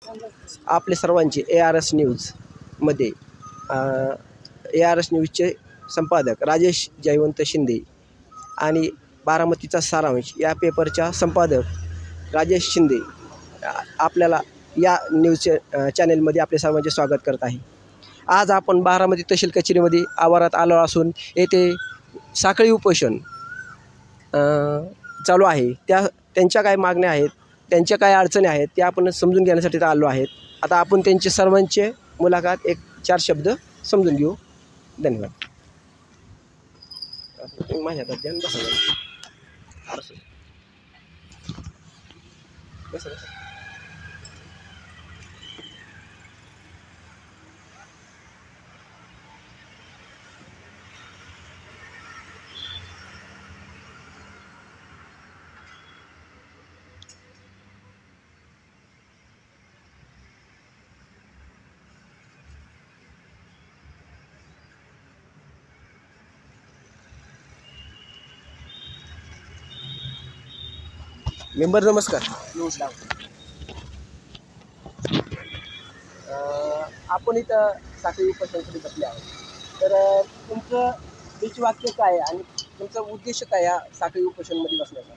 आपले सर्वांचे ARS न्यूजमध्ये ARS न्यूजचे संपादक राजेश जयवंत शिंदे आणि बारामतीचा सारांश या पेपरच्या संपादक राजेश शिंदे आपल्याला या न्यूज चॅनेलमध्ये आपले सर्वांचे स्वागत करत आहे। आज आपण बारामती तहसील कचेरीमध्ये आवारात आलो असून येथे साखळी उपोषण चालू आहे। त्यांच्या काय मागण्या आहेत, त्यांच्या काय अडचणी आहेत ते आपण समजून घेण्यासाठी आलो आहेत। आता आपण त्यांचे सर्वांचे मुलाखत 1-4 शब्द समजून घेऊ। धन्यवाद। माझ्या ध्यान बसा मेंबर नमस्कार। नमस्कार। आपण इथं साखळी उपोषणासाठी बसले आहोत, तर तुमचं बीच वाक्य काय आणि तुमचा उद्देश काय या साखळी उपोषणामध्ये बसण्याचा?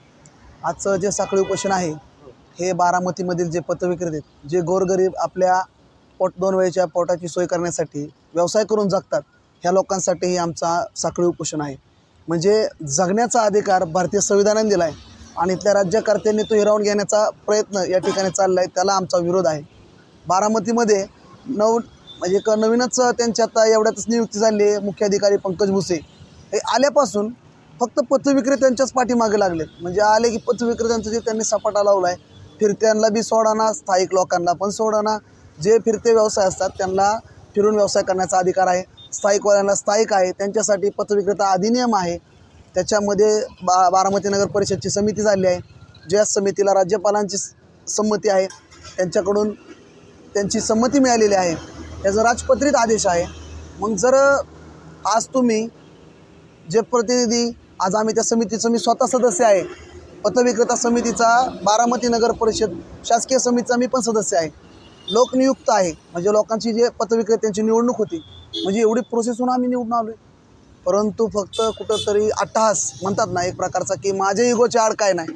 आजचं जे साखळी उपोषण आहे हे बारामतीमधील जे पतविक्रेते आहेत, जे गोरगरीब आपल्या दोन वेळेच्या पोटाची सोय करण्यासाठी व्यवसाय करून जगतात, ह्या लोकांसाठी हे आमचा साखळी उपोषण आहे। म्हणजे जगण्याचा अधिकार भारतीय संविधानाने दिला आहे आणि इथल्या राज्यकर्त्यांनी तो हिरावून घेण्याचा प्रयत्न या ठिकाणी चालला आहे, त्याला आमचा विरोध आहे। बारामतीमध्ये म्हणजे एक नवीनच त्यांची आता एवढ्यातच नियुक्ती झाली आहे। मुख्याधिकारी पंकज भुसे हे आल्यापासून फक्त पथविक्रेत्यांच्याच पाठीमागे लागलेत। म्हणजे आले की पथविक्रेत्यांचं जे त्यांनी सपाटा लावला आहे, फिरत्यांना बी सोडाना, स्थायिक लोकांना पण सोडाना। जे फिरते व्यवसाय असतात त्यांना फिरून व्यवसाय करण्याचा अधिकार आहे, स्थायिकवाल्यांना स्थायिक आहे, त्यांच्यासाठी पथविक्रेता अधिनियम आहे। त्याच्यामध्ये बारामती नगर परिषदची समिती झाली आहे, ज्या समितीला राज्यपालांची संमती आहे, त्यांच्याकडून त्यांची संमती मिळालेली आहे, त्याचा राजपत्रित आदेश आहे। मग जर आज तुम्ही जे प्रतिनिधी, आज आम्ही त्या समितीचं, मी स्वतः सदस्य आहे पथविक्रेता समितीचा, बारामती नगर परिषद शासकीय समितीचा मी पण सदस्य आहे, लोकनियुक्त आहे। म्हणजे लोकांची जे पथविक्रेत्यांची निवडणूक होती, म्हणजे एवढी प्रोसेस होऊन आम्ही निवडून आलो आहे। परंतु फक्त कुठंतरी अट्टहास म्हणतात ना एक प्रकारचा, की माझ्या इगोची आड काय नाही,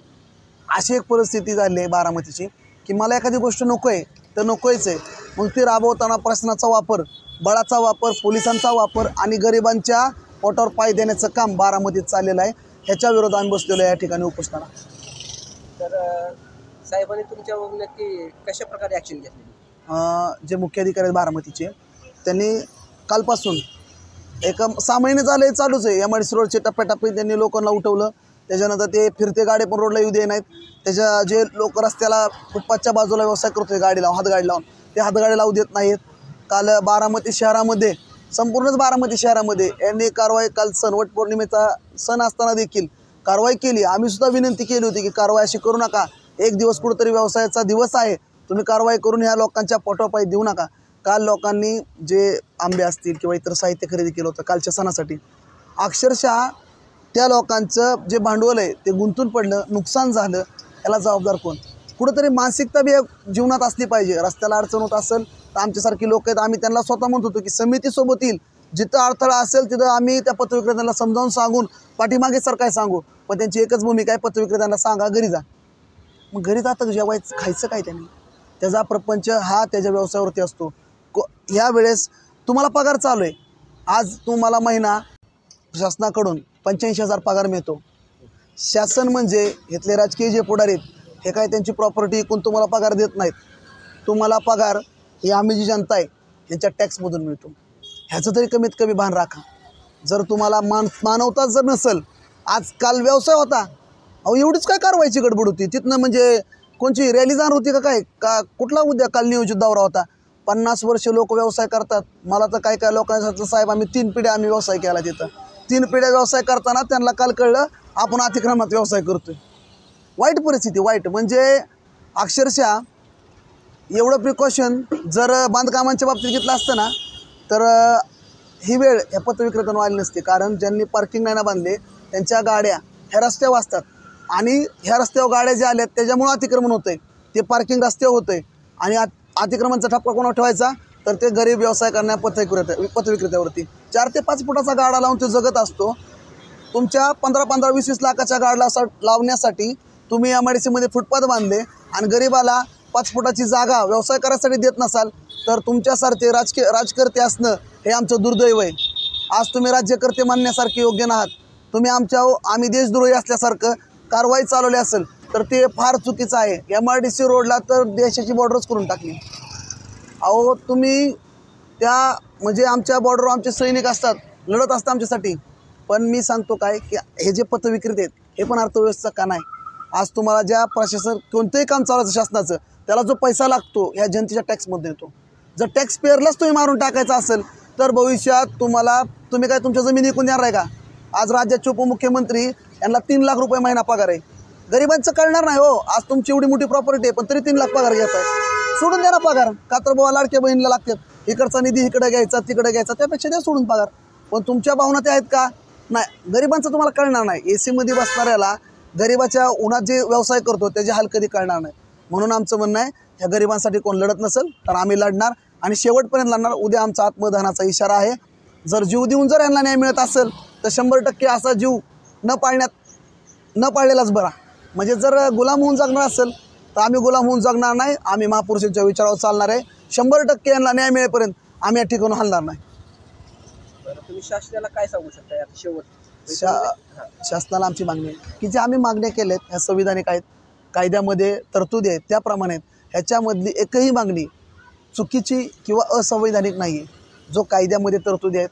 अशी एक परिस्थिती झाली आहे बारामतीची, की मला एखादी गोष्ट नको आहे तर नकोच आहे। मग ती राबवताना प्रशासनाचा वापर, बळाचा वापर, पोलिसांचा वापर आणि गरिबांच्या पोटावर पाय देण्याचं काम बारामतीत चाललेलं आहे। ह्याच्या विरोधात आम्ही बसलेलो आहे या ठिकाणी उपोषणाला। तर साहेबांनी तुमच्यावर नक्की कशा प्रकारे ॲक्शन घेतली? जे मुख्याधिकारी आहेत बारामतीचे, त्यांनी कालपासून 6 महिने झाले चालूच आहे। MIDC रोडचे टप्प्याटप्प्याने त्यांनी लोकांना उठवलं, त्याच्यानंतर ते फिरते गाडे पण रोडला येऊ दे नाहीत। त्याच्या जे लोक रस्त्याला फुटपाथच्या बाजूला व्यवसाय करतोय गाडी लावून, हातगाडी लावून, ते हातगाडी लावू देत नाहीत। काल बारामती शहरामध्ये, संपूर्णच बारामती शहरामध्ये यांनी कारवाई, काल वटपौर्णिमेचा सण असताना देखील कारवाई केली। आम्ही सुद्धा विनंती केली होती की कारवाई अशी करू नका, एक दिवस कुठंतरी व्यवसायाचा दिवस आहे, तुम्ही कारवाई करून ह्या लोकांच्या पोटावर पाय देऊ नका। काल लोकांनी जे आंबे असतील किंवा इतर साहित्य खरेदी केलं होतं कालच्या सणासाठी, अक्षरशः त्या लोकांचं जे भांडवल आहे ते गुंतून पडलं, नुकसान झालं, याला जबाबदार कोण? कुठंतरी मानसिकता बी जीवनात असली पाहिजे। रस्त्याला अडचण होत असेल तर आमच्यासारखी लोक आहेत, आम्ही त्यांना स्वतः म्हणत होतो की समितीसोबत येईल, जिथं अडथळा असेल तिथं आम्ही त्या पथविक्रेत्यांना समजावून सांगून पाठीमागे सरकार सांगू, पण त्यांची एकच भूमिका आहे, पथविक्रेत्यांना सांगा घरी जा। मग घरी जातं जेवायचं, खायचं काय त्यांनी? त्याचा प्रपंच हा त्याच्या व्यवसायावरती असतो। ह्या वेळेस तुम्हाला पगार चालू आहे, आज तुम्हाला महिना शासनाकडून 85,000 पगार मिळतो। शासन म्हणजे इथले राजकीय जे पुढारी आहेत हे काय त्यांची प्रॉपर्टी विकून तुम्हाला पगार देत नाहीत। तुम्हाला पगार ही आम्ही जी जनता आहे यांच्या टॅक्समधून मिळतो, ह्याचं तरी कमीत कमी भान राखा। जर तुम्हाला मानवता जर नसेल, आजकाल व्यवसाय होता, अहो एवढीच काय कारवाईची गडबड होती तिथनं? म्हणजे कोणची रॅली जाणार होती का काय? का कुठला उद्या काल नियोजित दौरा होता? 50 वर्ष लोक व्यवसाय करतात। मला तर काय लोकांचं, साहेब आम्ही 3 पिढ्या आम्ही व्यवसाय केला, तिथं 3 पिढ्या व्यवसाय करताना त्यांना काल कळलं आपण अतिक्रमणात व्यवसाय करतोय। वाईट परिस्थिती, वाईट म्हणजे अक्षरशः एवढं प्रिकॉशन जर बांधकामांच्या बाबतीत घेतलं असतं ना तर ही वेळ ह्या पथविक्रेत्यांवर आली नसती। कारण ज्यांनी पार्किंग नाही ना बांधले त्यांच्या गाड्या ह्या रस्त्यावर असतात आणि ह्या रस्त्यावर गाड्या ज्या आल्यात त्याच्यामुळे अतिक्रमण होतंय, ते पार्किंग रस्त्यावर होतंय आणि अतिक्रमणचा ठपका कोणावर ठेवायचा तर ते गरीब व्यवसाय करणाऱ्या पथविक्रेत्यावरती 4 ते 5 फुटाचा गाडा लावून तो जगत असतो. तुमच्या 15-15, 20-20 लाखाच्या गाडला लावण्यासाठी तुम्ही MIDCमध्ये फुटपाथ बांधले आणि गरिबाला 5 फुटाची जागा व्यवसाय करायसाठी देत नसाल तर तुमच्यासारखे राजकर्ते असणं हे आमचं दुर्दैव आहे. आज तुम्ही राज्यकर्ते मानण्यासारखे योग्य नाहात. तुम्ही आम्ही देशद्रोही असल्यासारखं कारवाई चालवली असेल तर ते फार चुकीचं आहे. MIDC रोडला तर देशाची बॉर्डरच करून टाकली. अहो तुम्ही त्या म्हणजे आमच्या बॉर्डरवर आमचे सैनिक असतात, लढत असतात आमच्यासाठी. पण मी सांगतो काय की हे जे पथविक्रेते आहेत हे पण अर्थव्यवस्था का नाही. आज तुम्हाला ज्या प्रशासन कोणतंही काम चालवायचं शासनाचं त्याला जो पैसा लागतो ह्या जनतेच्या टॅक्समध्ये येतो. जर टॅक्स पेअरलाच तुम्ही मारून टाकायचा असेल तर भविष्यात तुम्ही काय तुमच्या जमिनी विकून देणार आहे का. आज राज्याचे उपमुख्यमंत्री यांना 3 लाख रुपये महिना पगार आहे. गरिबांचं कळणार नाही हो. आज तुमची एवढी मोठी प्रॉपर्टी आहे पण तरी 3 लाख पगार घेत आहे. सोडून द्या ना पगार. का तर बाबा लाडक्या बहिणीला लागतात, इकडचा निधी इकडे घ्यायचा तिकडे घ्यायचा, त्यापेक्षा द्या सोडून पगार. पण तुमच्या भावना त्या आहेत का नाही. गरिबांचं तुम्हाला कळणार नाही. AC मध्ये बसणाऱ्याला गरिबाच्या उन्हात जे व्यवसाय करतो त्याचे हाल कधी कळणार नाही. म्हणून आमचं म्हणणं आहे ह्या गरिबांसाठी कोण लढत नसेल तर आम्ही लढणार आणि शेवटपर्यंत लढणार. उद्या आमचा आत्मदहनाचा इशारा आहे. जर जीव देऊन जर यांना न्याय मिळत असेल तर 100% असा जीव न पाळलेलाच बरा. म्हणजे जर गुलाम होऊन जगणार असेल तर आम्ही गुलाम होऊन जगणार नाही. आम्ही महापुरुषांच्या विचारावर चालणार आहे. 100% यांना न्याय मिळेपर्यंत आम्ही या ठिकाणून हलणार नाही. तुम्ही शासनाला काय सांगू शकता आता शेवट? शासनाला आमची मागणी आहे की जे आम्ही मागण्या केल्यात ह्या संविधानिक आहेत, कायद्यामध्ये तरतुदी आहेत त्याप्रमाणे ह्याच्यामधली एकही मागणी चुकीची किंवा असंवैधानिक नाही आहे. जो कायद्यामध्ये तरतुदी आहेत,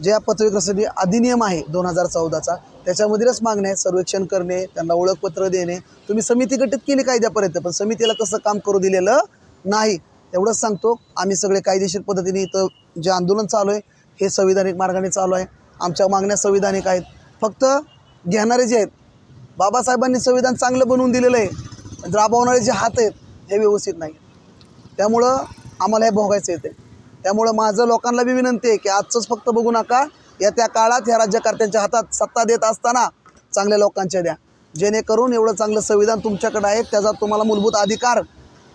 ज्या पथविक्रेते अधिनियम आहे 2014चा त्याच्यामधीलच मागण्या आहेत. सर्वेक्षण करणे, त्यांना ओळखपत्र देणे. तुम्ही समिती गठीत केली कायद्यापर्यंत पण समितीला तसं काम करू दिलेलं नाही. एवढंच सांगतो. आम्ही सगळे कायदेशीर पद्धतीने इथं जे आंदोलन चालू आहे हे संविधानिक मार्गाने चालू आहे. आमच्या मागण्या संविधानिक आहेत. फक्त घेणारे जे आहेत, बाबासाहेबांनी संविधान चांगलं बनवून दिलेलं आहे, राबवणारे जे हात आहेत हे व्यवस्थित नाही. त्यामुळं आम्हाला हे भोगायचं येते. त्यामुळं माझं लोकांना बी विनंती आहे की आजचंच फक्त बघू नका. येत्या काळात ह्या राज्यकर्त्यांच्या हातात सत्ता देत असताना चांगल्या लोकांच्या द्या. जेणेकरून एवढं चांगलं संविधान तुमच्याकडे आहे त्याचा तुम्हाला मूलभूत अधिकार,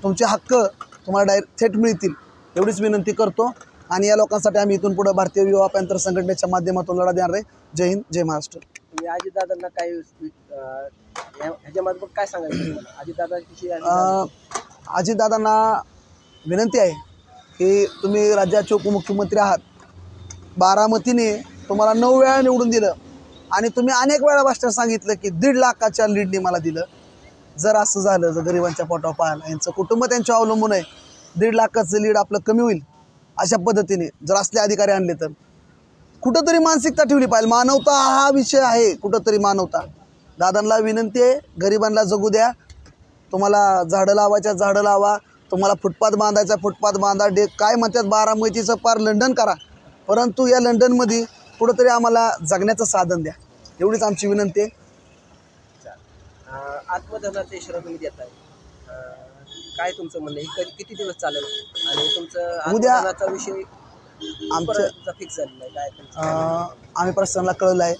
तुमचे हक्क तुम्हाला थेट मिळतील एवढीच विनंती करतो. आणि या लोकांसाठी आम्ही इथून पुढे भारतीय युवा पॅंथर संघटनेच्या माध्यमातून लढा देणार आहे. जय हिंद, जय महाराष्ट्र. तुम्ही अजितदादांना काय ह्याच्यामध्ये काय सांगायचं अजितदादा? अजितदादांना विनंती आहे की तुम्ही राज्याचे उपमुख्यमंत्री आहात. बारामतीने तुम्हाला 9 वेळा निवडून दिलं आणि तुम्ही अनेक वेळा भाषणात सांगितलं की 1.5 लाखाच्या लीडने मला दिलं. जर असं झालं, जर गरिबांच्या पोटावर पाहायला यांचं कुटुंब त्यांच्यावर अवलंबून आहे, 1.5 लाखाचं लीड आपलं कमी होईल. अशा पद्धतीने जर असले अधिकारी आणले तर कुठंतरी मानसिकता ठेवली पाहिजे. मानवता हा विषय आहे, कुठंतरी मानवता. दादांना विनंती आहे, गरिबांना जगू द्या. तुम्हाला झाडं लावायच्या झाडं लावा, तुम्हाला फुटपाथ बांधायचा फुटपाथ बांधा. काय म्हणतात बारामतीचं पार लंडन करा, परंतु या लंडनमध्ये कुठंतरी आम्हाला जगण्याचं साधन द्या. एवढीच आमची विनंती आहे. आत्मदहनाचा इशारा तुम्ही देताय, काय तुमचं म्हणणं? हे किती दिवस चालेल आणि तुमचं आत्मदहनाचा विषय आमचा फिक्स झालेला आहे काय? आम्ही प्रशासनाला कळवलं आहे.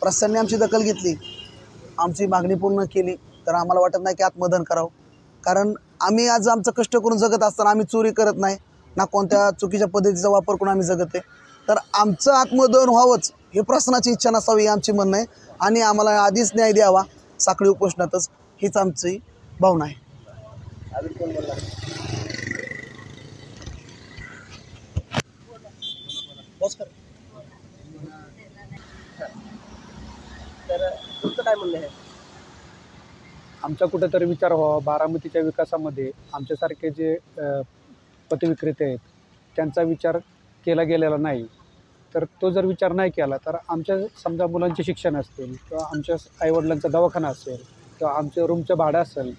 प्रशासनाने आमची दखल घेतली, आमची मागणी पूर्ण केली तर आम्हाला वाटत नाही की आत्मदहन करावं. कारण आम्ही आज आमचं कष्ट करून जगत असताना आम्ही चोरी करत नाही ना कोणत्या चुकीच्या पद्धतीचा वापर करून आम्ही जगत आहे. तर आमचं आत्मदहन व्हावंच ही प्रशासनाची इच्छा नसावी ही आमची म्हणणं आहे. आणि आम्हाला आधीच न्याय द्यावा साखळी उपोषणातच, हीच आमची भावना आहे. अजून कोण बोलणार? तर तुमचं काय म्हणणं आहे? आमचा कुठेतरी विचार व्हावा बारामतीच्या विकासामध्ये. आमच्यासारखे जे पथविक्रेते आहेत त्यांचा विचार केला गेलेला नाही. तर तो जर विचार नाही केला तर आमच्या समजा मुलांचे शिक्षण असतील किंवा आमच्या आईवडिलांचा दवाखाना असेल किंवा आमच्या रूमचं भाडं असेल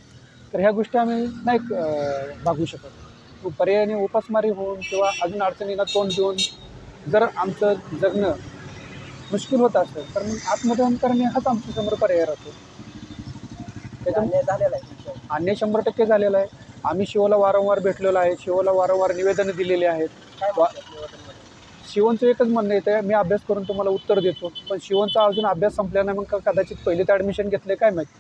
तर ह्या गोष्टी आम्ही नाही भागू शकत. पर्यायाने उपासमारी होऊन किंवा अजून अडचणीला तोंड देऊन जर आमचं जगणं मुश्किल होत असेल तर मग आत्मदहन करणे हाच आमच्यासमोर पर्याय राहतो. अन्याय झालेला आहे, अन्याय 100% झालेला आहे. आम्ही शिवला वारंवार भेटलेलो आहे, शिवला वारंवार निवेदनं दिलेली आहेत. शिवनचं एकच म्हणणं येतं, मी अभ्यास करून तुम्हाला उत्तर देतो. पण शिवनचा अजून अभ्यास संपला नाही, मग कदाचित पहिलीत ॲडमिशन घेतले काय माहिती.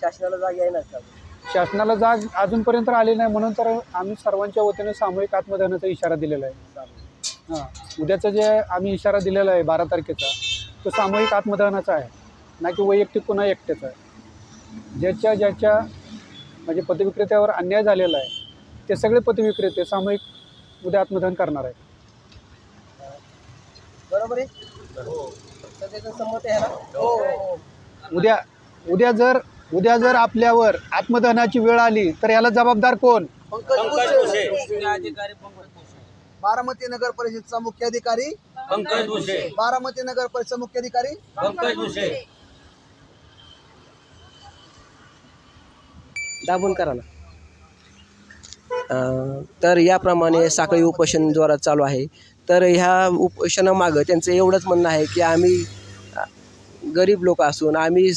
शासनाला जागी आहे ना का? शासनाला जाग अजूनपर्यंत आली नाही, म्हणून तर आम्ही सर्वांच्या वतीने सामूहिक आत्मदहनाचा इशारा दिलेला आहे. हां, उद्याचा जे आम्ही इशारा दिलेला आहे 12 तारखेचा, तो सामूहिक आत्मदहनाचा आहे, ना की वैयक्तिक कुणा एकट्याचा आहे. ज्याच्या म्हणजे पतविक्रेत्यावर अन्याय झालेला आहे ते सगळे पतविक्रेते सामूहिक उद्या आत्मदहन करणार आहेत. बरोबर आहे. सगळेजण संमत आहे ना? उद्या जर आपल्यावर आत्मदहनाची वेळ आली तर याला जबाबदार कोण? बारामती नगर परिषदचा मुख्याधिकारी पंकज भुसे, बारामती नगर परिषद मुख्याधिकारी पंकज भुसे. दाबून करा ना. तर याप्रमाणे साखळी उपोषण जोरात चालू आहे. तर ह्या उपोषणामागं त्यांचं एवढंच म्हणणं आहे की आम्ही गरीब लोक असून आम्ही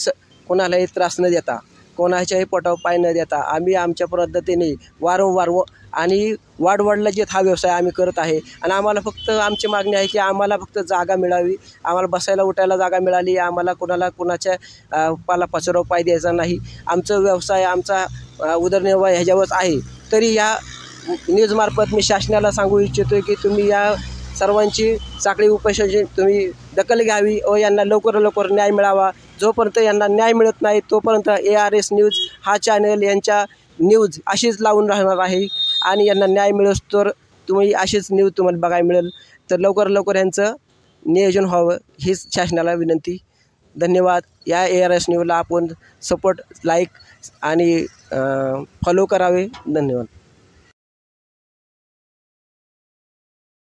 कोणालाही त्रास न देता, कोणाच्याही पोटावर पाय न देता आम्ही आमच्या पद्धतीने वारंवार आणि वाढवडला हा व्यवसाय आम्ही करत आहे. आणि आम्हाला फक्त आमची मागणी आहे की आम्हाला फक्त जागा मिळावी, आम्हाला बसायला उठायला जागा मिळाली, आम्हाला कोणाच्या पालापाचरावर पाय द्यायचा नाही. आमचा व्यवसाय, आमचा उदरनिर्वाह ह्याच्यावरच आहे. तरी या न्यूजमार्फत मी शासनाला सांगू इच्छितो की तुम्ही या सर्वांची साखळी उपोषणाची तुम्ही दखल घ्यावी व यांना लवकर न्याय मिळावा. जोपर्यंत यांना न्याय मिळत नाही तोपर्यंत ARS न्यूज हा चॅनल यांच्या न्यूज अशीच लावून राहणार आहे. आणि यांना न्याय मिळस तर तुम्ही अशीच न्यूज तुम्हाला बघायला मिळेल. तर लवकर यांचं नियोजन व्हावं हीच शासनाला विनंती. धन्यवाद. या ARS न्यूजला आपण सपोर्ट, लाईक आणि फॉलो करावे. धन्यवाद.